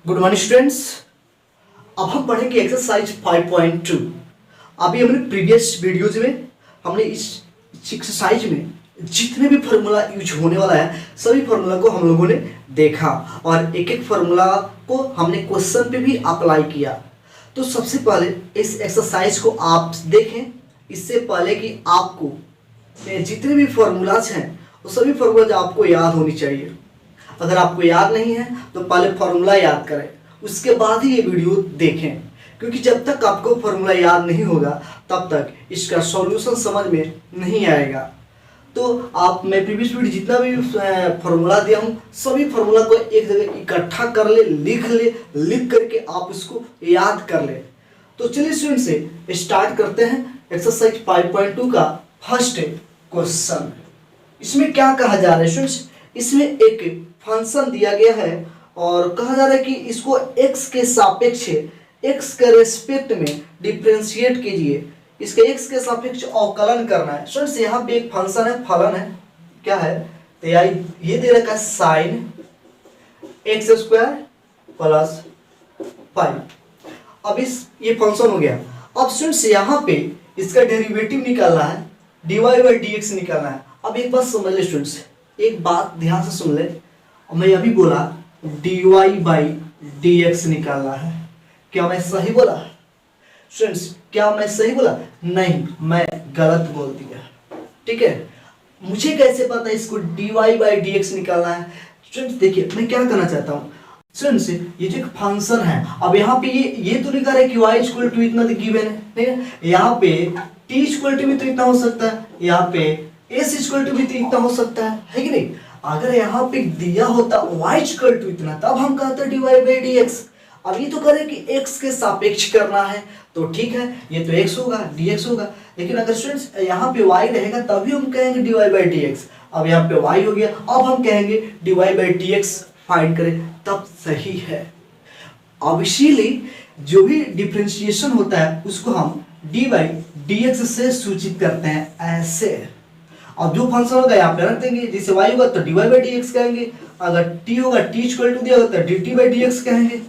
Good morning students. अब हम पढ़ेंगे एक्सरसाइज 5.2। अभी हमने प्रीवियस वीडियोज में हमने इस एक्सरसाइज में जितने भी फार्मूला यूज होने वाला है सभी फार्मूला को हम लोगों ने देखा और एक एक फार्मूला को हमने क्वेश्चन पे भी अप्लाई किया। तो सबसे पहले इस एक्सरसाइज को आप देखें, इससे पहले कि आपको जितने भी फार्मूलाज हैं वो सभी फार्मूलाज आपको याद होनी चाहिए। अगर आपको याद नहीं है तो पहले फार्मूला याद करें, उसके बाद ही ये वीडियो देखें, क्योंकि जब तक आपको फार्मूला याद नहीं होगा तब तक इसका सॉल्यूशन समझ में नहीं आएगा। तो आप मैं प्रीवियस वीडियो जितना भी फार्मूला दिया हूँ सभी फार्मूला को एक जगह इकट्ठा कर ले, लिख करके आप उसको याद कर ले। तो चलिए स्टूडेंट से स्टार्ट करते हैं एक्सरसाइज 5.2 का फर्स्ट क्वेश्चन। इसमें क्या कहा जा रहा है स्टूडेंट्स, इसमें एक फंक्शन दिया गया है और कहा जा रहा है कि इसको x के सापेक्ष x के रेस्पेक्ट में डिफरेंशिएट कीजिए, इसके x के सापेक्ष अवकलन करना है। स्टूडेंट्स यहाँ पे एक फंक्शन है, फलन है, क्या है तो ये दे रखा है साइन x स्क्वायर प्लस 5। अब ये फंक्शन हो गया। अब स्टूडेंट्स यहाँ पे इसका डेरिवेटिव निकालना है, dy बाई dx निकालना है। अब एक बात समझ ले स्टूडेंट्स, एक बात ध्यान से सुन ले, मैं अभी बोला dy बाई dx निकालना है, क्या मैं सही बोला स्टूडेंट्स? क्या मैं सही बोला? नहीं, मैं गलत बोल दिया, ठीक है। मुझे कैसे पता इसको dy बाई dx निकालना है? स्टूडेंट्स देखिए मैं क्या करना चाहता हूँ स्टूडेंट्स, ये जो एक फंक्शन है, अब यहाँ पे ये तो नहीं कर रहा है कि y इक्वल टू इतना गिवन है, ठीक है। यहाँ पे t इक्वल टू भी तो इतना हो सकता है, यहाँ पे s इक्वल टू भी तो इतना हो सकता है कि नहीं। अगर यहाँ पे दिया होता y इक्वल टू इतना तब हम कहते dy बाई dx। अब ये तो करें कि x के सापेक्ष करना है तो ठीक है, ये तो x होगा dx होगा, लेकिन अगर स्टूडेंट्स यहाँ पे y रहेगा तभी हम कहेंगे dy बाई dx। अब यहाँ पे y हो गया, अब हम कहेंगे dy बाई dx फाइंड करें तब सही है। अब इसीलिए जो भी डिफरेंशिएशन होता है उसको हम dy बाई dx से सूचित करते हैं ऐसे। अब जो फंक्शन होगा यहाँ पे रख देंगे, जैसे y होगा तो dy बाई dx कहेंगे, अगर t होगा t इक्वल टू दिया होगा तो dt बाई dx कहेंगे।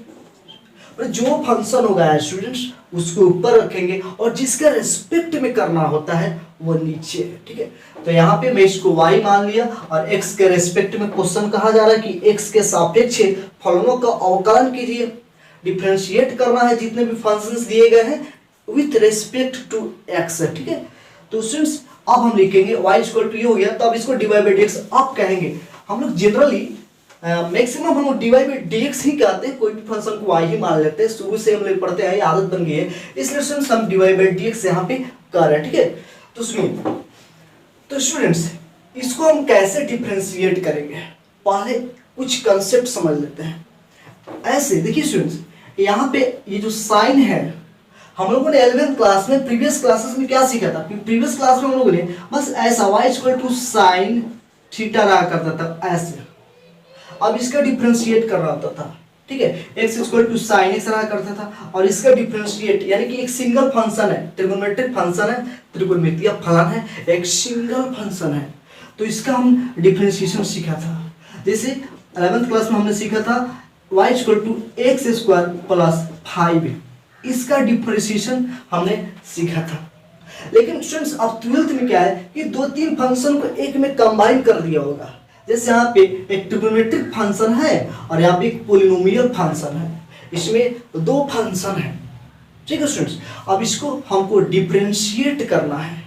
और जो फंक्शन होगा स्टूडेंट्स उसको ऊपर रखेंगे और जिसके रेस्पेक्ट में करना होता है वो नीचे, ठीक है। तो यहाँ पे मैं इसको y मान लिया और x के रेस्पेक्ट में क्वेश्चन कहा जा रहा है कि x के सापेक्ष फलनों का अवकलन कीजिए, डिफरेंशिएट करना है जितने भी फंक्शंस दिए गए हैं विथ रेस्पेक्ट टू x, ठीक है। तो स्टूडेंट्स अब हम लिखेंगे y इक्वल टू ये हो गया, तो अब इसको dy बाई dx अब कहेंगे। हम लोग जनरली मैक्सिमम हम लोग dy बाई dx ही कहते हैं, कोई भी फंक्शन को y ही मान लेते हैं, शुरू से हम लोग पढ़ते हैं, आदत बन गई है, इसलिए स्टूडेंट्स हम dy बाई dx यहाँ पे कर रहे हैं, ठीक है। तो सुनिए, तो स्टूडेंट्स इसको हम कैसे डिफरेंशिएट करेंगे, पहले कुछ कंसेप्ट समझ लेते हैं। ऐसे देखिए स्टूडेंट्स, यहाँ पे ये जो साइन है हम लोगों ने 11th क्लास में प्रीवियस क्लासेस में क्या सीखा था? प्रीवियस क्लास में हम लोगों ने बस ऐसा y equal to sine theta रहा करता था ऐसे। अब इसका डिफरेंशिएट कर रहा होता था, ठीक है, x equal to sine x रहा करता था और इसका डिफरेंशिएट यानी कि एक सिंगल फंक्शन है, ट्रिगोनोमेट्रिक फंक्शन है, त्रिकोणमितीय फलन है, एक सिंगल फंक्शन है, तो इसका हम डिफरेंशिएशन सीखा था। जैसे 11th क्लास में हमने सीखा था y equal to x square plus 5, इसका डिफरेंशिएशन हमने सीखा था। लेकिन स्टूडेंट्स अब 12th में क्या है कि दो तीन फंक्शन को एक में कंबाइन कर दिया होगा। जैसे यहाँ पे एक ट्रिगोनोमेट्रिक फंक्शन है और यहाँ पे एक पॉलिनोमियल फंक्शन है, इसमें दो फंक्शन है, ठीक है स्टूडेंट्स। अब इसको हमको डिफरेंशिएट करना है,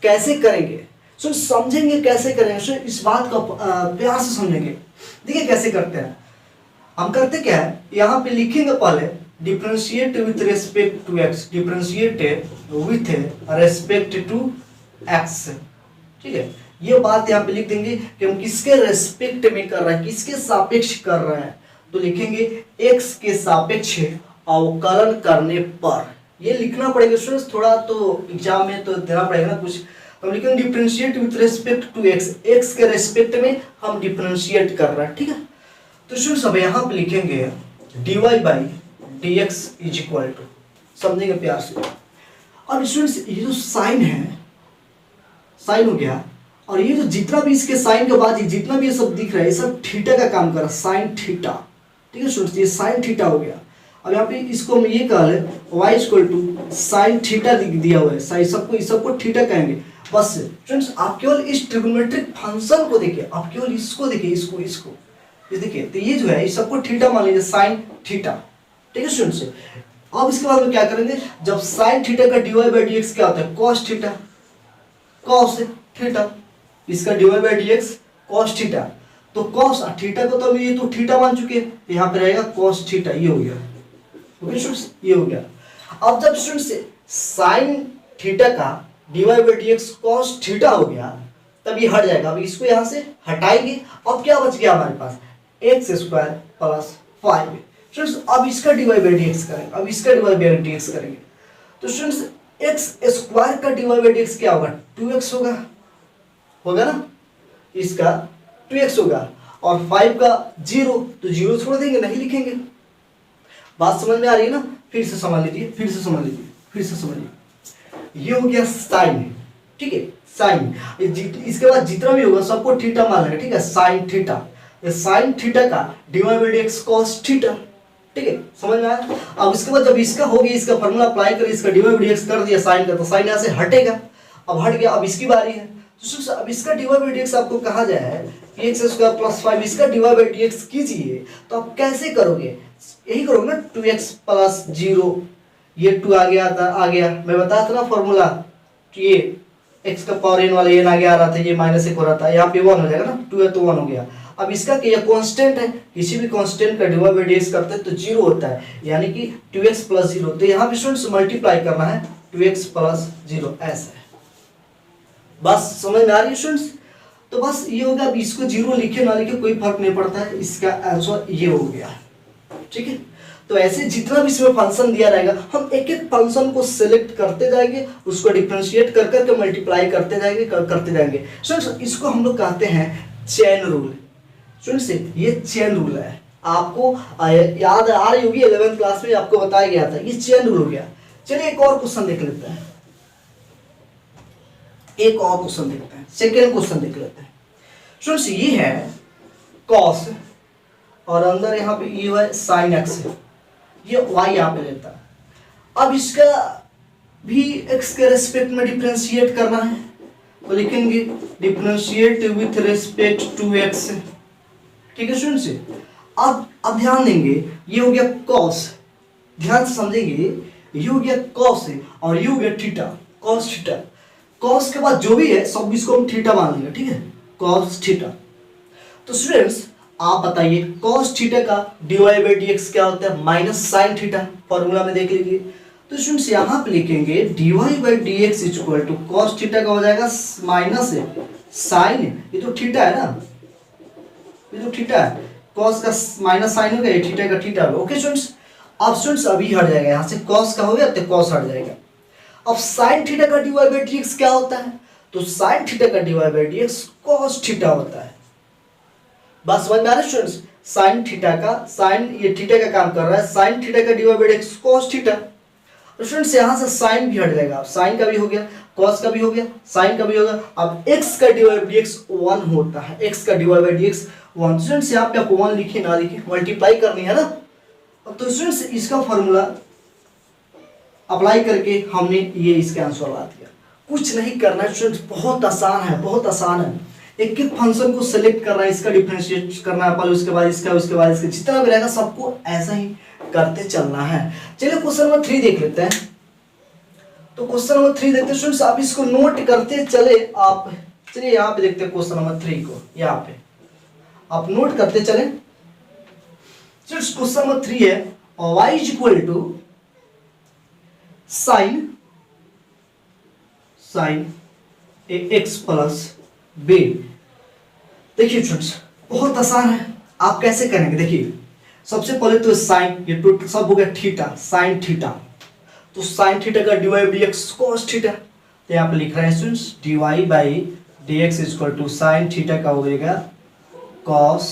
कैसे करेंगे सो समझेंगे, कैसे करेंगे सो इस बात को प्यार से समझेंगे। देखिए कैसे करते हैं, हम करते क्या है, यहाँ पे लिखेंगे पहले differentiate with respect to x, differentiate with respect to x, ठीक है। ये बात यहाँ पे लिख देंगे कि हम किसके रेस्पेक्ट में कर रहे हैं, किसके सापेक्ष कर रहे हैं, तो लिखेंगे x के सापेक्ष अवकलन करने पर। ये लिखना पड़ेगा स्टूडेंट्स, थोड़ा तो एग्जाम में तो देना पड़ेगा ना कुछ, तो हम लिखेंगे differentiate with respect to x, x के रेस्पेक्ट में हम डिफरेंशिएट कर रहे हैं, ठीक है। तो स्टूडेंट्स अब यहाँ पे लिखेंगे dy by dx is equal to, समझेंगे प्यार से। और स्टूडेंट्स ये जो साइन है, साइन हो गया, और ये जो जितना भी इसके साइन के बाद जितना भी ये सब दिख रहा है ये सब थीटा का काम कर रहा है, साइन थीटा, ठीक है स्टूडेंट्स, ये साइन थीटा हो गया। अब यहाँ पे इसको हम ये कह लें y equal to sine theta दिया हुआ है, साइन सबको थीटा कहेंगे। बस स्टूडेंट्स आप केवल इस ट्रिग्नोमेट्रिक फंक्शन को देखिए, आप केवल इसको देखिए, इसको ये देखिए, तो ये जो है इस सबको थीटा मान लीजिए, साइन थीटा। ठीक है स्टूडेंट्स, अब इसके बाद में क्या करेंगे, जब साइन थीटा का dy बाई dx क्या होता है, cos थीटा, cos थीटा, इसका dy by dx cos theta, तो cos थीटा को तो ये तो थीटा मान चुके हैं, यहाँ पे रहेगा cos थीटा, ये हो गया। ओके स्टूडेंट्स, ये हो गया। अब जब स्टूडेंट्स साइन थीटा का dy by dx cos theta हो गया, तब ये हट जाएगा। अब इसको यहाँ से हटाएंगे, अब क्या बच गया हमारे पास, एक्स स्क्वायर प्लस 5। स्टूडेंट्स अब इसका dy बाई dx करेंगे, अब इसका dy बाई dx करेंगे, तो स्टूडेंट्स एक्स स्क्वायर का dy बाई dx क्या होगा, 2x होगा ना, इसका 2x होगा, और 5 का 0, तो 0 छोड़ देंगे, नहीं लिखेंगे। बात समझ में आ रही है ना, फिर से समझ लीजिए, ये हो गया साइन। ठीक है, साइन, इसके बाद जितना भी होगा सबको थीटा मान लेंगे। ठीक है, साइन थीटा, साइन थीटा का dy by dx cos theta. ठीक है, समझ में आया। अब इसके बाद जब इसका हो गया, इसका फॉर्मूला अप्लाई करें, इसका dy बाई dx कर दिया साइन का, तो साइन यहाँ से हटेगा, अब हट गया। अब इसकी बारी है, तो अब इसका dy बाई dx आपको कहा जाए कि एक्स स्क्वायर प्लस 5, इसका dy बाई dx कीजिए, तो आप कैसे करोगे, यही करोगे ना, 2x प्लस 0, ये 2 आ गया, मैं बताया था ना फॉर्मूला, ये x का पावर n वाला n आगे आ रहा था, ये माइनस 1 हो रहा था, यहाँ पे 1 हो जाएगा ना, 2 है तो 1 हो गया। अब इसका क्या कांस्टेंट है, किसी भी कांस्टेंट का dy बाई dx करते हैं तो 0 होता है, यानी कि 2x प्लस 0, तो यहाँ पे स्टूडेंट्स मल्टीप्लाई करना है, 2x प्लस 0 ऐसा है। बस समझ में आ रही है स्टूडेंट्स, तो बस ये होगा। अब इसको 0 लिखे ना लिखे कोई फर्क नहीं पड़ता है, इसका आंसर ये हो गया। ठीक है, तो ऐसे जितना भी इसमें फंक्शन दिया रहेगा, हम एक एक फंक्शन को सिलेक्ट करते जाएंगे, उसको डिफरेंशिएट कर करके मल्टीप्लाई करते जाएंगे। स्टूडेंट्स इसको हम लोग कहते हैं चेन रूल। स्टूडेंट्स ये चेन रूल है, आपको याद आ रही होगी, 11th क्लास में आपको बताया गया था, ये चेन रूल हो गया। चलिए एक और क्वेश्चन देख लेते हैं, सेकेंड क्वेश्चन देख लेते हैं। स्टूडेंट्स ये है कॉस, और अंदर यहाँ पे ये है साइन एक्स है, ये y यहाँ पे लेता है। अब इसका भी x के रेस्पेक्ट में डिफरेंशिएट करना है, तो लिखेंगे differentiate with respect to x। ठीक है स्टूडेंट्स, अब ध्यान देंगे, ये हो गया cos, ध्यान से समझेंगे, ये हो गया cos और ये हो गया थीटा, cos थीटा। cos के बाद जो भी है सब इसको हम थीटा मान लेंगे। ठीक है, cos थीटा। तो स्टूडेंट्स आप बताइए cos थीटा का dy बाई dx क्या होता है, माइनस साइन थीटा, फॉर्मूला में देख लीजिए। तो स्टूडेंट्स यहाँ पे लिखेंगे dy by dx equal to cos theta का हो जाएगा माइनस साइन, ये तो थीटा है ना, ये तो थीटा है, cos का माइनस साइन हो गया, थीटा का थीटा हो गया। ओके स्टूडेंट्स, अब स्टूडेंट्स अभी हट जाएगा, यहाँ से cos का हो गया तो cos हट जाएगा। अब साइन थीटा का dy बाई dx क्या होता है, तो साइन थीटा का dy by dx cos theta होता है। बस समझ में आ रहा है स्टूडेंट्स, साइन थीटा का, साइन ये थीटा का काम कर रहा है, साइन थीटा का dy by dx cos theta. तो स्टूडेंट्स यहाँ से साइन भी हट जाएगा, साइन का भी हो गया, cos का भी हो गया, साइन का भी होगा। अब x का dy बाई dx 1 होता है, x का dy बाई dx 1। स्टूडेंट्स यहाँ पे आपको 1 लिखे ना लिखे, मल्टीप्लाई करनी है ना। तो स्टूडेंट्स इसका फॉर्मूला अप्लाई करके हमने ये इसका आंसर ला दिया। कुछ नहीं करना है स्टूडेंट्स, बहुत आसान है, बहुत आसान है। एक एक फंक्शन को सेलेक्ट करना है, इसका डिफरेंशिएट करना है, पहले उसके बाद इसका, उसके बाद इसका, जितना भी रहेगा सबको ऐसा ही करते चलना है। चलिए क्वेश्चन नंबर 3 देख लेते हैं। तो क्वेश्चन नंबर 3 देखते हैं स्टूडेंट्स, आप इसको नोट करते चले आप। चलिए यहाँ पे देखते हैं क्वेश्चन नंबर 3 को, यहाँ पे आप नोट करते चले। क्वेश्चन नंबर 3 है y is equal to sine x plus b। देखिए स्टूडेंट्स बहुत आसान है, आप कैसे करेंगे, देखिए सबसे पहले तो साइन, ये टू सब हो गया थीटा, साइन थीटा, तो साइन थीटा का dy by dx cos theta, तो यहाँ पे लिख रहे हैं students dy by dx equal to sine theta का हो जाएगा cos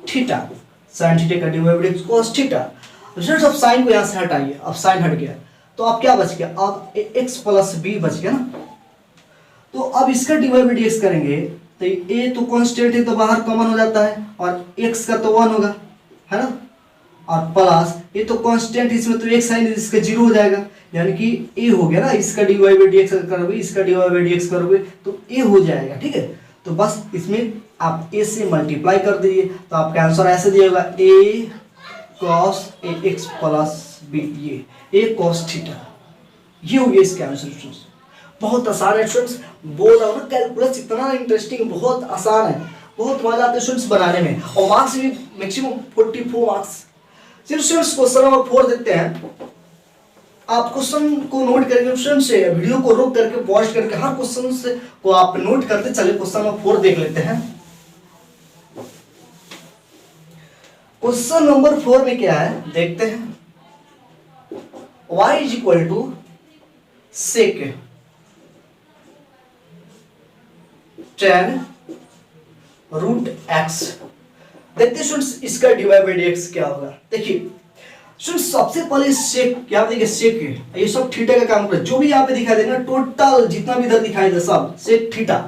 थीटा, साइन थीटा का dy by dx cos theta. Students अब साइन को यहाँ से हटाइए, अब साइन हट गया, तो अब क्या बच गया, अब x प्लस b बच गया ना। तो अब इसका dy बाई dx करेंगे, तो a तो कांस्टेंट है तो बाहर कॉमन हो जाता है, और x का तो 1 होगा, है ना, और प्लस ये तो कांस्टेंट, इसमें तो एक साइन इसका जीरो हो जाएगा, यानी कि ए हो गया ना, इसका D Y by D X करोगे, इसका D Y by D X करोगे तो ए हो जाएगा। ठीक है, तो बस इसमें आप ए से मल्टीप्लाई कर दीजिए, तो आपका आंसर ऐसे दिएगा ए cos A x plus B, ये ए कॉस थीटा, ये हो गया इसका आंसर स्टूडेंट्स। बहुत आसान है स्टूडेंट्स, बोल रहा हूँ ना, कैलकुलस इतना इंटरेस्टिंग, बहुत आसान है, बहुत मजा आता है स्टूडेंट्स बनाने में, और मार्क्स भी मैक्सिमम 44 मार्क्स। सिर्फ स्टूडेंट्स क्वेश्चन नंबर 4 देखते हैं। आप क्वेश्चन को नोट करके स्टूडेंट्स से वीडियो को रोक करके पॉज करके हर क्वेश्चन से को आप नोट करते चले। क्वेश्चन नंबर 4 देख लेते हैं। क्वेश्चन नंबर 4 में क्या है देखते हैं। y is equal to sec 10 root x. देखते हैं स्टूडेंट्स इसका डिवाइड बाई dx क्या होगा। देखिए स्टूडेंट्स सबसे पहले सेक क्या देखिए, सेक है ये सब थीटा का काम कर, जो भी यहाँ पे दिखाई देगा टोटल जितना भी इधर दिखाई दे सब सेक थीटा।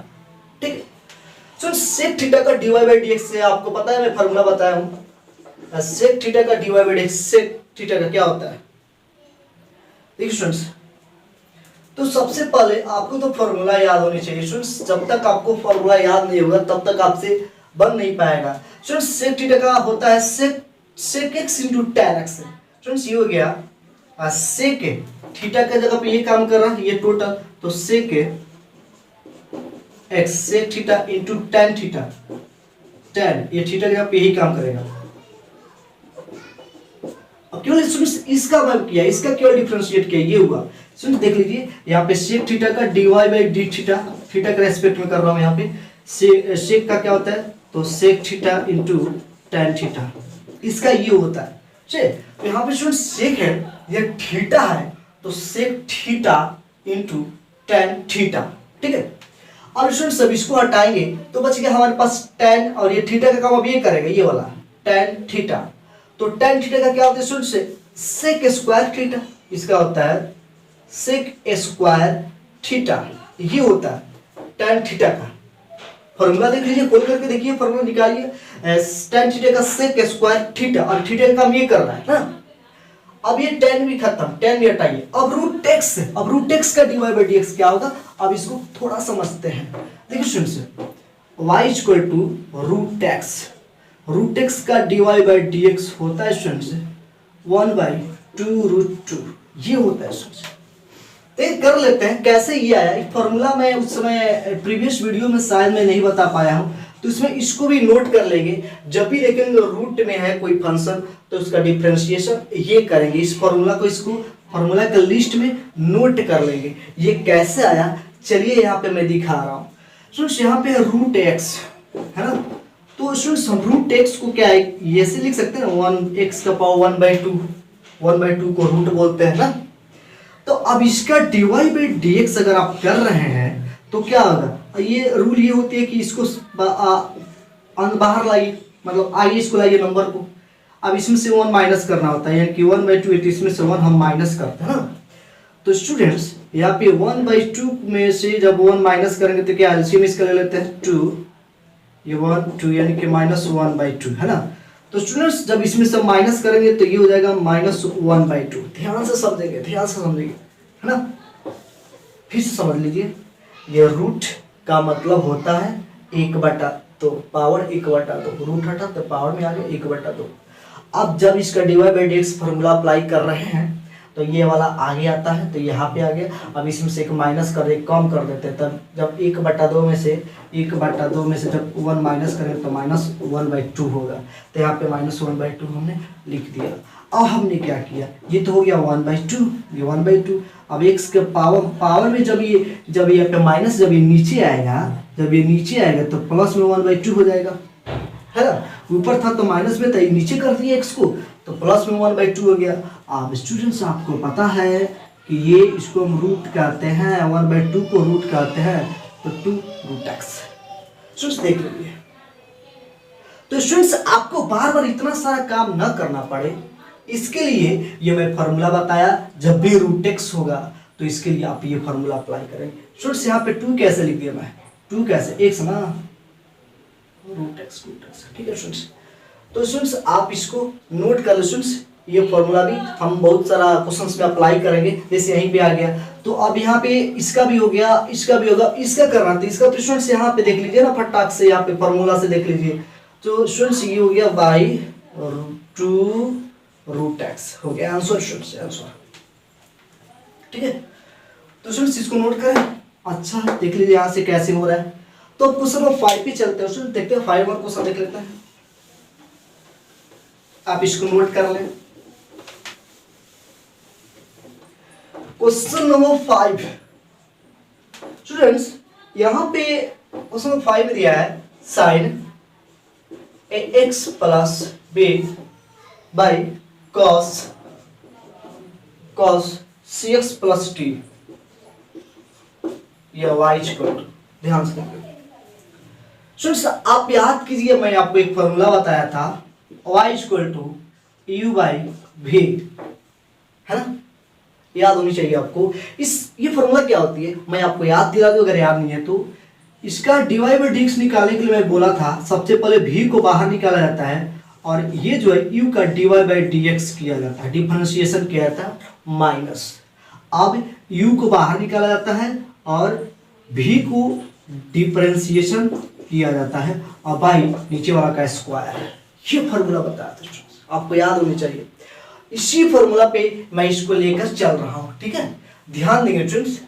ठीक है स्टूडेंट्स, सेक थीटा का डिवाइड बाई dx से आपको पता है, मैं फार्मूला बताया हूँ। सेक थीटा का divide by dx, sec theta का क्या होता है देखिए स्टूडेंट्स। तो सबसे पहले आपको तो फॉर्मूला याद होनी चाहिए स्टूडेंट्स, जब तक आपको फॉर्मूला याद नहीं होगा तब तक आपसे बन नहीं पाएगा स्टूडेंट्स। सेक थीटा का होता है sec x into tan x. Students ये हो गया सेक थीटा के जगह पे ये काम कर रहा है, ये टोटल, तो sec x sec theta into tan theta, tan ये थीटा के जगह पे यही काम करेगा। अब केवल स्टूडेंट्स इसका वर्क किया, इसका केवल डिफरेंशिएट किया, ये हुआ स्टूडेंट्स। देख लीजिए यहाँ पे सेक थीटा का d y by d theta, theta के रेस्पेक्ट में कर रहा हूँ यहाँ पे। सेक का क्या होता है, तो sec theta into tan theta, इसका ये होता है। तो यहाँ पे स्टूडेंट सेक है, ये थीटा है, तो sec theta into tan theta. ठीक है, अब स्टूडेंट सब इसको हटाएंगे तो बच गया हमारे पास टेन, और ये थीटा का काम अब ये करेगा, ये वाला टेन थीटा। तो टेन थीटा का क्या होता है स्टूडेंट, सेक स्क्वायर थीटा, इसका होता है सेक स्क्वायर थीटा, ये होता है टेन थीटा का। फॉर्मूला देख लीजिए, खोल करके देखिए, फॉर्मूला निकालिए, टेन थीटा का सेक स्क्वायर थीटा, और थीटा का काम ये कर रहा है ना। अब ये टेन भी खत्म, टेन भी हटाइए, अब रूट एक्स, अब रूट एक्स का डीवाई बाई डीएक्स क्या होगा, अब इसको थोड़ा समझते हैं। देखिए students y is equal to root x का डीवाई बाई डीएक्स होता है स्टूडेंट्स 1/2 रूट 2, ये होता है स्टूडेंट्स। तो कर लेते हैं कैसे ये आया। एक फॉर्मूला मैं उस समय प्रीवियस वीडियो में शायद मैं नहीं बता पाया हूँ, तो इसमें इसको भी नोट कर लेंगे। जब भी देखेंगे रूट में है कोई फंक्शन तो उसका डिफरेंशिएशन ये करेंगे, इस फॉर्मूला को, इसको फॉर्मूला के लिस्ट में नोट कर लेंगे। ये कैसे आया चलिए यहाँ पे मैं दिखा रहा हूँ। स्टूडेंट्स यहाँ पे रूट एक्स है ना, तो स्टूडेंट्स हम रूट एक्स को क्या है ये से लिख सकते हैं ना, 1x का पावर 1/2 को रूट बोलते हैं ना। तो अब इसका डीवाई बाई डीएक्स अगर आप कर रहे हैं तो क्या होगा, ये रूल ये होती है कि इसको बाहर लाइए, मतलब आइए इसको लाइए नंबर को। अब इसमें से 1 माइनस करना होता है, यानी कि 1/2 इसमें से 1 हम माइनस करते हैं ना। तो स्टूडेंट्स यहाँ पे 1/2 में से जब 1 माइनस करेंगे तो क्या एलसीएम इसका ले लेते हैं 2, ये 1 2 यानी कि -1/2 है ना। तो स्टूडेंट्स जब इसमें सब माइनस करेंगे तो ये हो जाएगा -1/2। ध्यान से समझेंगे, ध्यान से समझेंगे है ना। फिर से समझ लीजिए, ये रूट का मतलब होता है 1/2, पावर 1/2, रूट हटा तो पावर में आ गया 1/2। अब जब इसका divide by d x formula apply कर रहे हैं तो ये वाला आगे आता है, तो यहाँ पे आ गया। अब इसमें से एक माइनस कर दे, कम कर देते हैं, तब जब 1/2 में से जब 1 माइनस करें तो -1/2 होगा। तो यहाँ पे -1/2 हमने लिख दिया। अब हमने क्या किया, ये तो हो गया 1/2, ये 1/2। अब x के पावर में जब ये पे माइनस जब ये नीचे आएगा तो प्लस में 1/2 हो जाएगा है ना। ऊपर था तो माइनस में था, नीचे कर दिया x को तो प्लस में 1/2 हो गया। अब स्टूडेंट्स आपको पता है कि ये इसको हम रूट कहते हैं, 1/2 को रूट कहते हैं, तो 2 रूट एक्स। स्टूडेंट्स देख लीजिए, तो स्टूडेंट्स आपको बार बार इतना सारा काम ना करना पड़े, इसके लिए ये मैं फॉर्मूला बताया। जब भी रूट एक्स होगा तो इसके लिए आप ये फॉर्मूला अप्लाई करेंगे। स्टूडेंट्स यहाँ पे 2 कैसे लिख दिया मैं, 2 कैसे, x ना, रूट एक्स ठीक है स्टूडेंट्स। तो स्टूडेंट्स आप इसको नोट कर लो स्टूडेंट्स, ये फॉर्मूला भी हम बहुत सारा क्वेश्चंस में अप्लाई करेंगे। जैसे यहीं पे आ गया, तो अब यहाँ पे इसका भी हो गया, इसका भी होगा, इसका करना था, इसका तो स्टूडेंट्स यहाँ पे देख लीजिए ना फटाक से, यहाँ पे फॉर्मूला से देख लीजिए। तो स्टूडेंट्स ये हो गया बाई 2√x हो गया आंसर स्टूडेंट्स, आंसर। ठीक है, तो स्टूडेंट्स इसको नोट करें। अच्छा देख लीजिए यहाँ से कैसे हो रहा है। तो क्वेश्चन नंबर 5 पे चलते हैं स्टूडेंट, देखते हैं 5 और क्वेश्चन देख लेते हैं। आप इसको नोट कर लें। क्वेश्चन नंबर 5 स्टूडेंट्स, यहां पे क्वेश्चन नंबर 5 में दिया है साइन ax plus b by cos cx plus t या y इक्वल टू, ध्यान से स्टूडेंट्स आप याद कीजिए, मैं आपको एक फॉर्मूला बताया था y equal to u by v, है ना, याद होनी चाहिए आपको। ये फॉर्मूला क्या होती है मैं आपको याद दिला दूं अगर याद नहीं है तो। इसका dy बाई dx निकालने के लिए मैं बोला था सबसे पहले v को बाहर निकाला जाता है और ये जो है u का dy बाई dx किया जाता है, डिफरेंशिएशन किया जाता है माइनस। अब u को बाहर निकाला जाता है और v को डिफरेंशिएशन किया जाता है और बाई नीचे वाला का स्क्वायर है। ये फॉर्मूला बताया था, आपको याद होनी चाहिए। इसी फॉर्मूला पे मैं इसको लेकर चल रहा हूं, ठीक है, ध्यान देंगे स्टूडेंट्स।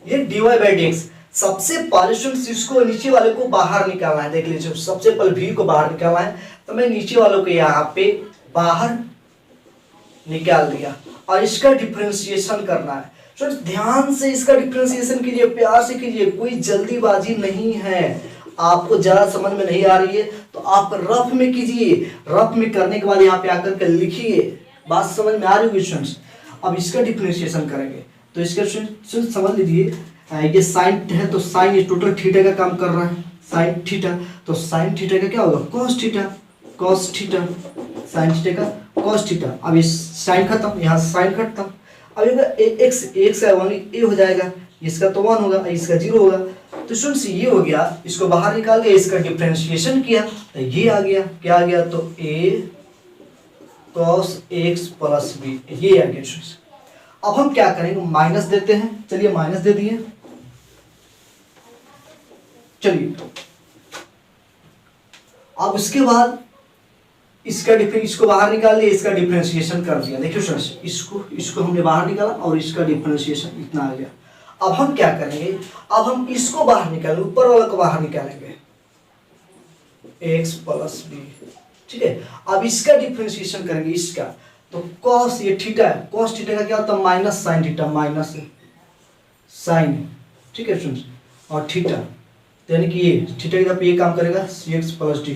ये dy बाई dx सबसे पहले स्टूडेंट्स इसको नीचे वाले को बाहर निकालना है। देख लीजिए सबसे पहले v को बाहर निकालना है, तो मैं नीचे वालों को यहाँ पे बाहर निकाल दिया और इसका डिफरेंशिएशन करना है। स्टूडेंट्स ध्यान से इसका डिफरेंशिएशन कीजिए, प्यार से कीजिए, कोई जल्दीबाजी नहीं है। आपको ज्यादा समझ में नहीं आ रही है तो आप रफ में कीजिए, रफ में करने के बाद यहाँ पे आकर के लिखिए। बात समझ में आ रही होगी स्टूडेंट्स। अब इसका डिफरेंशिएशन करेंगे तो इसका स्टूडेंट्स समझ लीजिए, ये साइन है तो साइन ये टोटल थीटा का काम कर रहा है, साइन थीटा, तो साइन थीटा का क्या होगा cos theta, cos theta, sine theta का कॉस थीटा। अब इस साइन खत्म, यहाँ साइन खत्म, अब एक्स का ओनली ए हो जाएगा, इसका तो 1 होगा, इसका 0 होगा। तो स्टूडेंट्स ये हो गया, इसको बाहर निकाल के इसका डिफरेंशिएशन किया तो ये आ गया, क्या आ गया, तो a cos x plus b, ये आ गया स्टूडेंट्स। अब हम क्या करेंगे, माइनस देते हैं, चलिए माइनस दे दिए। चलिए अब उसके बाद इसको बाहर निकाल लिया, इसका डिफरेंशिएशन कर दिया। देखिए स्टूडेंट्स इसको हमने बाहर निकाला और इसका डिफरेंशिएशन इतना आ गया। अब हम क्या करेंगे, अब हम इसको बाहर निकालेंगे, ऊपर वाला को बाहर निकालेंगे x प्लस b, ठीक है। अब इसका डिफरेंशिएशन करेंगे इसका, तो cos ये थीटा है, cos थीटा का क्या होता है minus sine theta, minus sine, ठीक है स्टूडेंट्स, और थीटा यानी कि ये थीटा की तरफ ये काम करेगा cx प्लस d।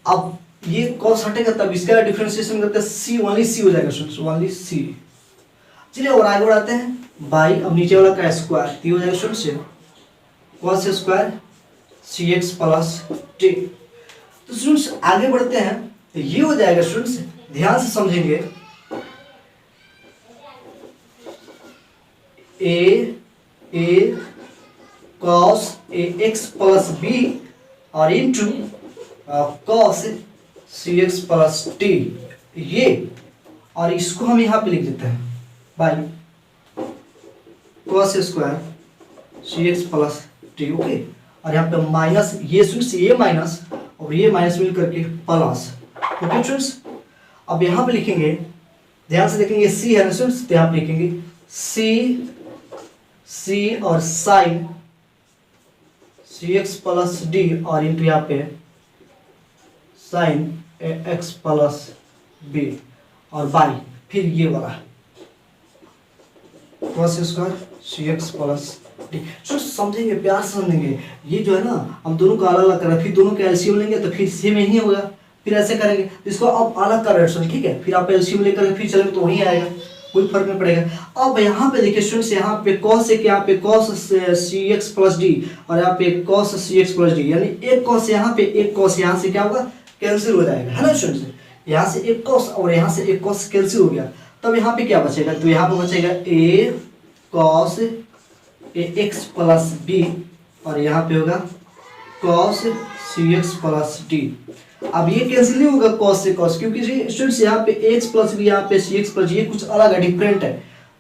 अब ये cos हटेगा तब इसका डिफरेंशिएशन करते हैं c, ओनली c हो जाएगा स्टूडेंट्स, ओनली c। चलिए और आगे बढ़ाते हैं, बाई अब नीचे वाला का स्क्वायर टी हो जाएगा students, cos square cx plus T. तो स्टूडेंट्स आगे बढ़ते हैं, तो ये हो जाएगा स्टूडेंट्स, ध्यान से समझेंगे, a cos ax plus b और into cos cx plus T, ये और इसको हम यहाँ पे लिख देते हैं by cos square cx plus T, okay. और यहाँ पे माइनस ये स्टूडेंट्स, ये माइनस और ये माइनस मिल करके प्लस, ओके स्टूडेंट्स। अब यहाँ पे लिखेंगे, ध्यान से देखेंगे, c है ना स्टूडेंट्स, तो यहाँ पे लिखेंगे c और साइन cx प्लस डी और इंटू यहाँ पे साइन x प्लस b और बाई फिर ये वाला cos square cx plus D. समझेंगे, प्यार से समझेंगे। ये जो है ना हम दोनों का अलग अलग करें, फिर दोनों का एलसीएम लेंगे तो फिर सेम ही होगा, फिर ऐसे करेंगे तो इसको अब अलग कर रहे हैं, ठीक है। फिर आप एलसीएम लेकर फिर चलेंगे तो वही आएगा, कोई फर्क नहीं पड़ेगा। अब यहाँ पे देखिए स्टूडेंट्स, यहाँ पे cos है, यहाँ पे cos cx प्लस डी और यहाँ पे cos cx प्लस डी, यानी एक cos यहाँ पे एक cos यहाँ से क्या होगा कैंसिल हो जाएगा, है ना स्टूडेंट्स। यहाँ से एक cos और यहाँ से एक cos कैंसिल हो गया, तब यहाँ पे क्या बचेगा, तो यहाँ पे बचेगा a cos ax plus b और यहाँ पे होगा कॉस सी एक्स प्लस डी। अब ये कैंसिल नहीं होगा कॉस से कॉस, क्योंकि स्टूडेंट्स यहाँ पे एक्स प्लस बी, यहाँ पे सी एक्स प्लस, ये कुछ अलग है, डिफरेंट है।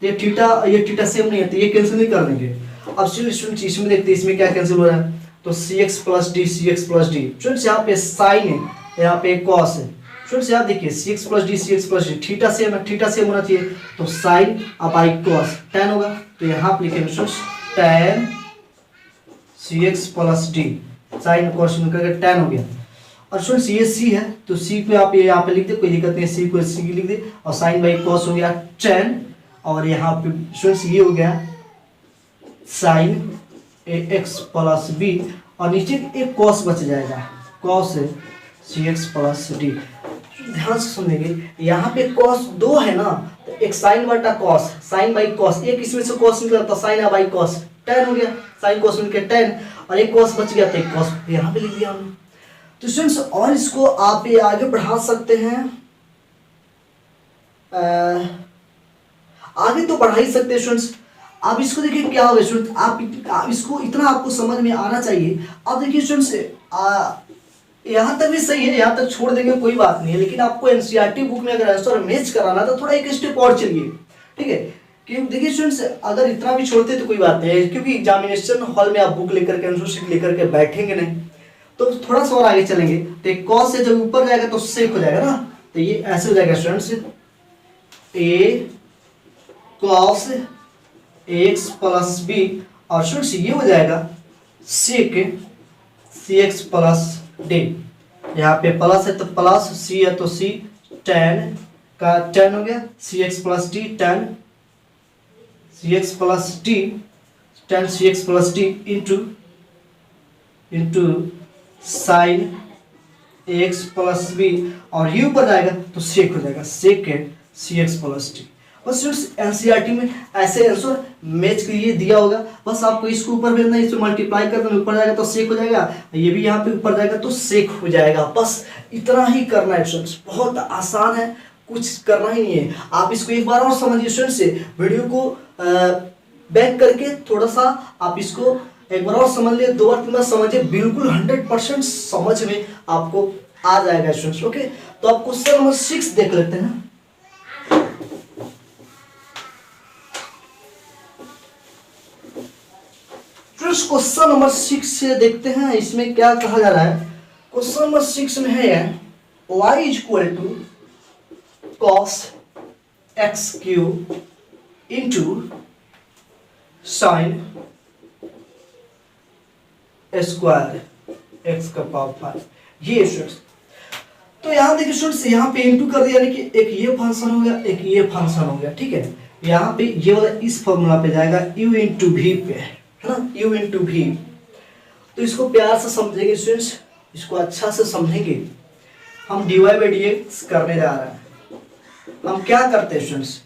ये थीटा सेम नहीं है, तो ये कैंसिल नहीं कर देंगे। अब स्टूडेंट्स इसमें देखते हैं इसमें क्या कैंसिल हो रहा है, तो सी X plus D, C X plus D. Students यहाँ पे साइन है, यहाँ पे कॉस है। स्टूडेंट्स यहाँ देखिए C X plus D, C X plus D, theta same है, थीटा सेम होना चाहिए, तो साइन अब आई कॉस टेन होगा, तो यहाँ पे लिखेंगे students ten C X plus D, sine cos करके टेन हो गया। और स्टूडेंट्स ये सी है, तो सी पे आप ये यहाँ पे लिख दे, कोई दिक्कत नहीं, सी को सी लिख दे, और साइन बाई कॉस हो गया टेन, और यहाँ पे स्टूडेंट्स ये हो गया साइन ए एक्स प्लस बी, और नीचे एक कॉस बच जाएगा, कॉस सी एक्स प्लस डी। ध्यान से सुनेंगे, यहाँ पे कॉस दो है ना, तो एक साइन बटा कॉस, साइन बाई कॉस, एक इसमें से कॉस निकला तो साइन बाई कॉस टेन हो गया, साइन कॉस मिलकर टेन, और एक कॉस बच गया तो एक कॉस यहाँ पे लिख दिया हमने। तो स्टूडेंट्स और इसको आप ये आगे बढ़ा सकते हैं, आगे तो बढ़ा ही सकते हैं स्टूडेंट्स। आप इसको देखिए क्या होगा स्टूडेंट्स, आप इसको इतना आपको समझ में आना चाहिए। अब देखिए स्टूडेंट्स यहाँ तक भी सही है, यहाँ तक छोड़ देंगे कोई बात नहीं है, लेकिन आपको एनसीईआरटी बुक में अगर आंसर मैच कराना तो थोड़ा एक स्टेप और चलिए, ठीक है। क्योंकि देखिए स्टूडेंट्स अगर इतना भी छोड़ते तो कोई बात नहीं है, क्योंकि एग्जामिनेशन हॉल में आप बुक लेकर के आंसर शीट लेकर के बैठेंगे नहीं, तो थोड़ा सा और आगे चलेंगे, तो कॉस से जब ऊपर जाएगा तो सेक हो जाएगा ना, तो ये ऐसे हो जाएगा स्टूडेंट्स ए कॉस एक्स प्लस बी, और स्टूडेंट्स ये हो जाएगा सेक सी एक्स प्लस डी। यहाँ पे प्लस है तो प्लस, सी है तो सी, टेन का टेन हो गया, C X plus D ten C X plus D, ten C X plus D into sine X plus B, और ये ऊपर जाएगा तो सेक हो जाएगा, second C X plus D. बस एनसीईआरटी में ऐसे आंसर मैच के लिए दिया होगा, बस आपको इसको ऊपर भेजना है, इसको मल्टीप्लाई कर देना, ऊपर जाएगा तो सेक हो जाएगा, ये भी यहाँ पे ऊपर जाएगा तो सेक हो जाएगा। बस इतना ही करना है स्टूडेंट्स, बहुत आसान है, कुछ करना ही नहीं है। आप इसको एक बार और समझिए स्टूडेंट्स, से वीडियो को बैक करके थोड़ा सा आप इसको एक बार और समझ लिए, दो बार तीन बार समझिए, बिल्कुल 100% समझ में आपको आ जाएगा स्टूडेंट्स। ओके, तो आप क्वेश्चन नंबर 6 देख लेते हैं। क्वेश्चन नंबर 6 से देखते हैं इसमें क्या कहा जा रहा है। क्वेश्चन नंबर 6 में है y equal to cos x cube into sine square x का पावर 5, ये स्टूडेंट्स। तो यहाँ देखिए स्टूडेंट्स, यहाँ पे इंटू कर दिया, यानी कि एक ये फंक्शन हो गया, एक ये फंक्शन हो गया, ठीक है। यहाँ पे ये वाला इस फॉर्मूला पे जाएगा u इंटू वी पे, है ना, u इंटू वी। तो इसको प्यार से समझेंगे स्टूडेंट्स, इसको अच्छा से समझेंगे। हम dy बाई डी एक्स करने जा रहे हैं। हम क्या करते हैं स्टूडेंट्स,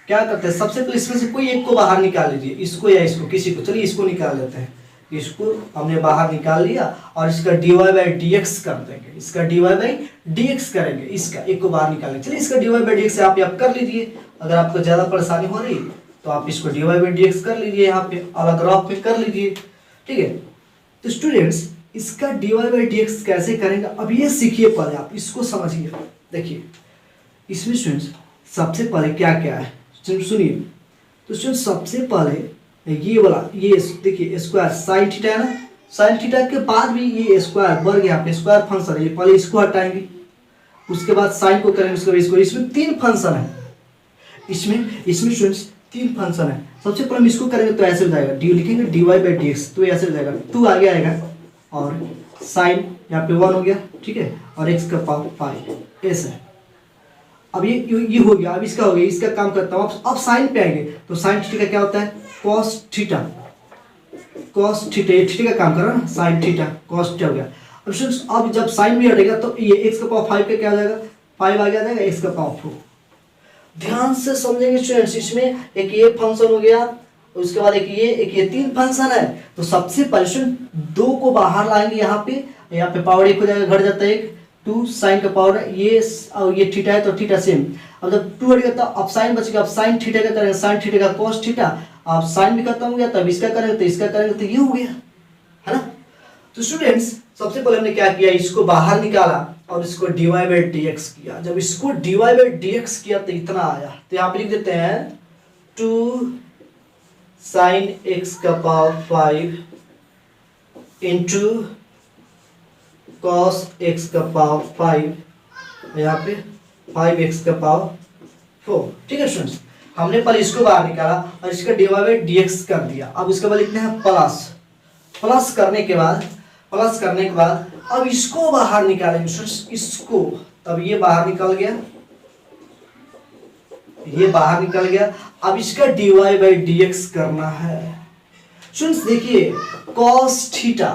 क्या करते हैं, सबसे पहले इसमें से कोई एक को बाहर निकाल लीजिए, इसको या इसको, किसी को, चलिए इसको निकाल लेते हैं। इसको हमने बाहर निकाल लिया और इसका dy बाई डी एक्स कर देंगे, इसका dy बाई डी एक्स करेंगे, इसका एक को बाहर निकालेंगे। चलिए इसका dy बाई डी एक्स आप कर लीजिए, अगर आपको ज़्यादा परेशानी हो रही तो आप इसको dy बाई डी एक्स कर लीजिए, यहाँ पे अलग ग्राफ में कर लीजिए, ठीक है। तो स्टूडेंट्स इसका dy बाई डी एक्स कैसे करेंगे, अब ये सीखिए, पहले आप इसको समझिए। देखिए इसमें स्टूडेंट्स सबसे पहले क्या क्या है सुनिए। तो स्टूडेंट्स सबसे पहले ये वाला, ये देखिए स्क्वायर साइन थीटा है ना, साइन थीटा के बाद भी ये स्क्वायर वर्ग, यहाँ पे स्क्वायर फंक्शन है, ये पहले इसको हटाएंगे, उसके बाद साइन को करेंगे, उसके बाद इसको। इसमें 3 फंक्शन है, इसमें स्टूडेंट्स 3 फंक्शन है। सबसे पहले हम इसको करेंगे तो ऐसे हो जाएगा, डी लिखेंगे dy बाई डी एक्स, तो ऐसे हो जाएगा, 2 आगे आएगा और साइन यहाँ पे 1 हो गया, ठीक है, और x का पावर 5 ऐसे। अब ये हो गया, अब इसका हो गया, इसका काम करता हूँ। अब साइन पे आएंगे, तो साइन थीटा का क्या होता है, कॉस थीटा, कॉस थीटा, ये थीटा का काम कर रहा है ना, साइन थीटा कॉस थीटा हो गया। अब जब साइन भी हटेगा तो ये x का पावर 5 का क्या हो जाएगा, 5 आगे आ जाएगा, x का पावर 4। ध्यान से समझेंगे स्टूडेंट्स, इसमें एक ये फंक्शन हो गया, उसके बाद एक ये 3 फंक्शन है। तो सबसे पहले 2 को बाहर लाएंगे, यहाँ पे पावर 1 हो जाएगा, घट जाता है 1, 2 साइन का पावर है, ये थीटा है तो थीटा सेम। अब जब 2 हट गया तो अब साइन बच गया, अब साइन थीटा का करेंगे, साइन थीटा का कॉस थीटा, अब साइन भी खत्म हो गया, तब इसका करेंगे तो इसका करेंगे, तो ये हो गया, है ना। तो स्टूडेंट्स सबसे पहले हमने क्या किया, इसको बाहर निकाला और इसको dy बाई dx किया। जब इसको dy बाई dx किया तो इतना आया, तो यहाँ पे लिख देते हैं 2 sin x का पावर 5 इंटू cos x का पावर 5, यहाँ पे 5x का पावर 4। ठीक है स्टूडेंट्स, हमने पहले इसको बाहर निकाला और इसका dy बाई dx कर दिया। अब इसके बाद लिखते हैं प्लस करने के बाद अब इसको बाहर निकालेंगे स्टूडेंट्स, इसको, तब ये बाहर निकल गया, अब इसका dy बाई dx करना है। स्टूडेंट्स देखिए cos थीटा,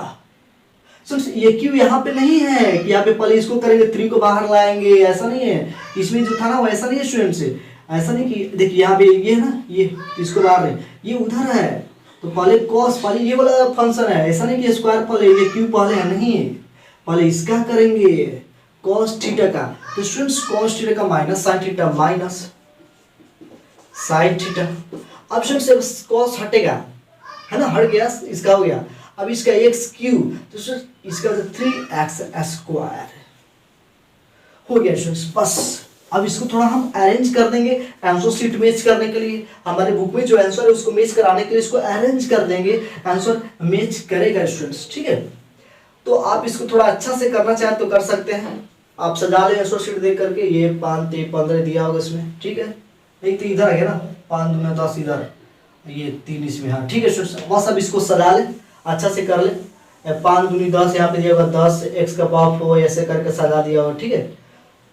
स्टूडेंट्स ये क्यों यहाँ पे नहीं है कि यहाँ पे पहले इसको करेंगे 3 को बाहर लाएंगे, ऐसा नहीं है। इसमें जो था ना वैसा नहीं है स्टूडेंट्स, ऐसा नहीं कि देखिए यहाँ पे ये है ना, ये इसको बाहर ले, ये उधर है, तो पहले cos, पहले ये वाला फंक्शन है, ऐसा नहीं कि स्क्वायर पहले, ये क्यों पहले है, नहीं है, पहले इसका करेंगे cos थीटा का। तो स्टूडेंट्स cos थीटा का minus sin theta minus sin theta. अब स्टूडेंट्स cos हटेगा, है ना, हट गया, इसका हो गया। अब इसका x क्यूब, तो इसका 3x स्क्वायर हो गया स्टूडेंट्स, बस। अब इसको थोड़ा हम अरेंज कर देंगे आंसर शीट मैच करने के लिए, हमारे बुक में जो आंसर है उसको मैच कराने के लिए इसको अरेंज कर देंगे, आंसर मैच करेगा स्टूडेंट्स। ठीक है, तो आप इसको थोड़ा अच्छा से करना चाहें तो कर सकते हैं, आप सजा लें आंसर शीट देख करके। ये 5 3 15 दिया होगा इसमें, ठीक है, नहीं तो इधर है ना 5 दूना 10 इधर, ये 3 इसमें, हाँ ठीक है स्टूडेंट्स, बस अब इसको सजा लें, अच्छा से कर ले। 5 दूनी 10 यहाँ पे दिया होगा 10, x का पावर 4 ऐसे करके सजा दिया होगा। ठीक है,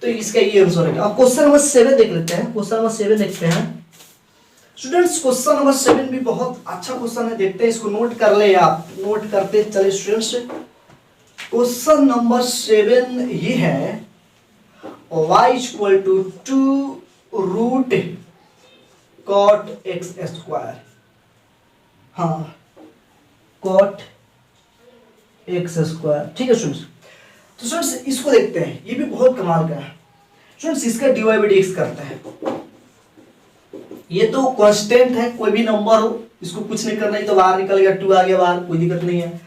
तो इसका ये आंसर है। अब क्वेश्चन नंबर 7 देख लेते हैं, क्वेश्चन नंबर 7 देखते हैं स्टूडेंट्स। क्वेश्चन नंबर 7 भी बहुत अच्छा क्वेश्चन है, देखते हैं, इसको नोट कर ले, आप नोट करते चले स्टूडेंट्स। क्वेश्चन नंबर 7 ये है y equal to 2 root cot x square, हाँ cot x स्क्वायर। ठीक है स्टूडेंट्स, तो स्टूडेंट्स इसको देखते हैं, ये भी बहुत कमाल का है स्टूडेंट्स। इसका dy बाई dx करते हैं, ये तो कांस्टेंट है, कोई भी नंबर हो, इसको कुछ नहीं करना, तो बाहर निकल गया, 2 आ गया बाहर, कोई दिक्कत नहीं है।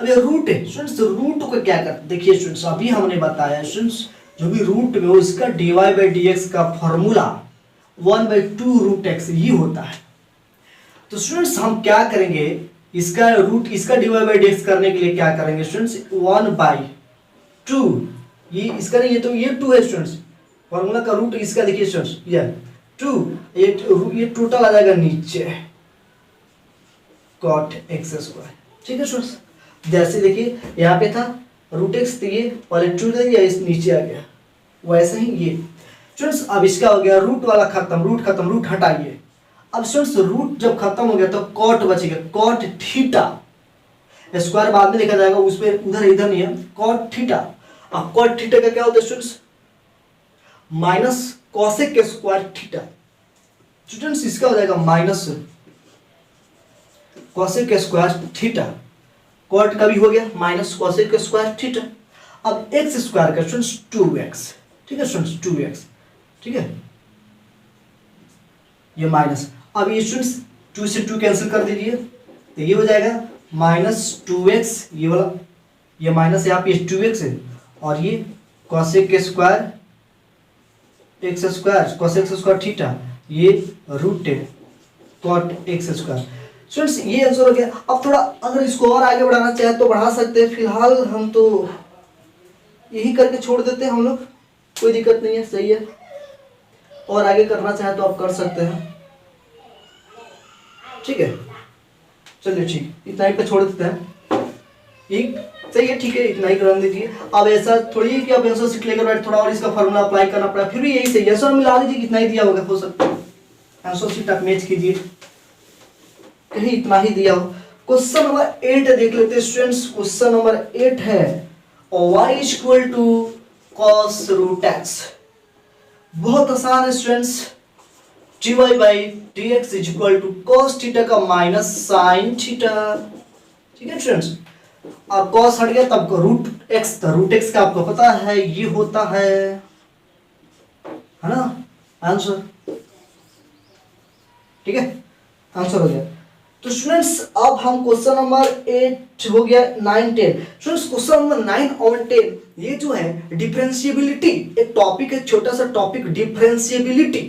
अब ये रूट है स्टूडेंट्स, रूट को क्या करते, देखिए स्टूडेंट्स अभी हमने बताया स्टूडेंट्स, जो भी रूट में हो इसका dy बाई dx का फॉर्मूला 1/2 रूट x ही होता है। तो स्टूडेंट्स हम क्या करेंगे, इसका रूट, इसका dy बाई dx करने के लिए क्या करेंगे स्टूडेंट्स, 1/2, ये इसका नहीं, ये तो ये 2 है स्टूडेंट्स, फॉर्मूला का रूट इसका देखिए स्टूडेंट्स, ये 2, ये टोटल आ जाएगा नीचे cot x स्क्वायर। ठीक है स्टूडेंट्स, जैसे देखिए यहाँ पे था रूट x, तो ये पहले 2 दे दिया, इस नीचे आ गया, वैसे ही ये स्टूडेंट्स। अब इसका हो गया रूट वाला खत्म, रूट हटाइए। अब स्टूडेंट्स रूट जब खत्म हो गया तो cot बचेगा, cot थीटा, स्क्वायर बाद में लिखा जाएगा, उस पर उधर इधर नहीं है, cot थीटा। अब cot थीटा का क्या होता है students, minus cosec square theta. Students इसका हो जाएगा minus cosec square theta, cot का भी हो गया माइनस cosec स्क्वायर थीटा। अब x स्क्वायर का स्टूडेंट्स 2x, ठीक है स्टूडेंट्स 2x, ठीक है, ये माइनस। अब ये स्टूडेंट्स 2 से 2 कैंसिल कर दीजिए, तो ये हो जाएगा माइनस 2x, ये वाला, ये माइनस यहाँ पे 2x है, और ये cosec square x square, cosec square theta, ये रूट है cot x स्क्वायर। स्टूडेंट्स ये आंसर हो गया। अब थोड़ा अगर इसको और आगे बढ़ाना चाहे तो बढ़ा सकते हैं, फिलहाल हम तो यही करके छोड़ देते हैं हम लोग, कोई दिक्कत नहीं है, सही है। और आगे करना चाहे तो आप कर सकते हैं, ठीक है, चलिए ठीक, इतना ही पे छोड़ देते हैं, एक सही है, ठीक है, इतना ही कर दीजिए। अब ऐसा थोड़ी है कि आप आंसर शीट लेकर बैठ, थोड़ा और इसका फॉर्मूला अप्लाई करना पड़ा, फिर भी यही सही है, आंसर मिला लीजिए, कितना ही दिया होगा, हो सकता है आंसर शीट आप मैच कीजिए, कहीं इतना ही दिया हो। क्वेश्चन नंबर 8 देख लेते हैं स्टूडेंट्स। क्वेश्चन नंबर 8 है y equal to cos root x। बहुत आसान है students, dy by dx equal to cos theta का माइनस sin थीटा, ठीक है स्टूडेंट्स। अब cos हट गया, तब रूट x, तो रूट x का आपको पता है ये होता है ना आंसर, ठीक है, आंसर हो गया। तो स्टूडेंट्स अब हम क्वेश्चन नंबर 8 हो गया 9 10। स्टूडेंट्स क्वेश्चन नंबर 9 और 10 ये जो है डिफरेंशिएबिलिटी, एक टॉपिक है, छोटा सा टॉपिक, डिफरेंशिएबिलिटी,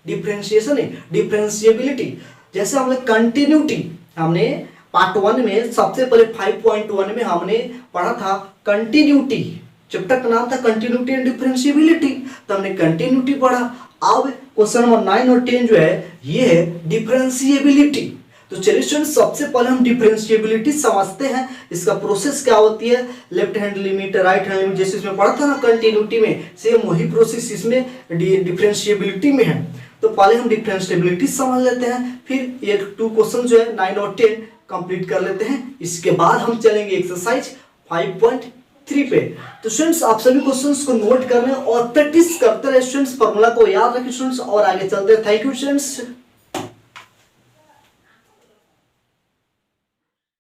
डिफरेंशिएशन नहीं, डिफरेंशिएबिलिटी। जैसे हमने कंटिन्यूटी, हमने पार्ट 1 में सबसे पहले 5.1 में हमने पढ़ा था कंटिन्यूटी, चैप्टर का नाम था कंटिन्यूटी एंड डिफरेंशिएबिलिटी, तो हमने कंटिन्यूटी पढ़ा। अब क्वेश्चन नंबर 9 और 10 जो है ये है डिफरेंशिएबिलिटी। तो चलिए स्टूडेंट्स सबसे पहले हम डिफरेंशिएबिलिटी समझते हैं, इसका प्रोसेस क्या होती है, left hand limit, right hand limit, जैसे इसमें पढ़ा था ना कंटिन्यूटी में, सेम वही प्रोसेस इसमें डिफरेंशिएबिलिटी में है। तो पहले हम डिफरेंशिएबिलिटी समझ लेते हैं, फिर ये 2 क्वेश्चन जो है 9 और 10 कंप्लीट कर लेते हैं, इसके बाद हम चलेंगे एक्सरसाइज 5.3 पे। तो स्टूडेंट्स आप सभी क्वेश्चंस को नोट करने और प्रैक्टिस करते रहे स्टूडेंट्स, फॉर्मूला को याद रखें स्टूडेंट्स, और आगे चलते हैं। Thank you students.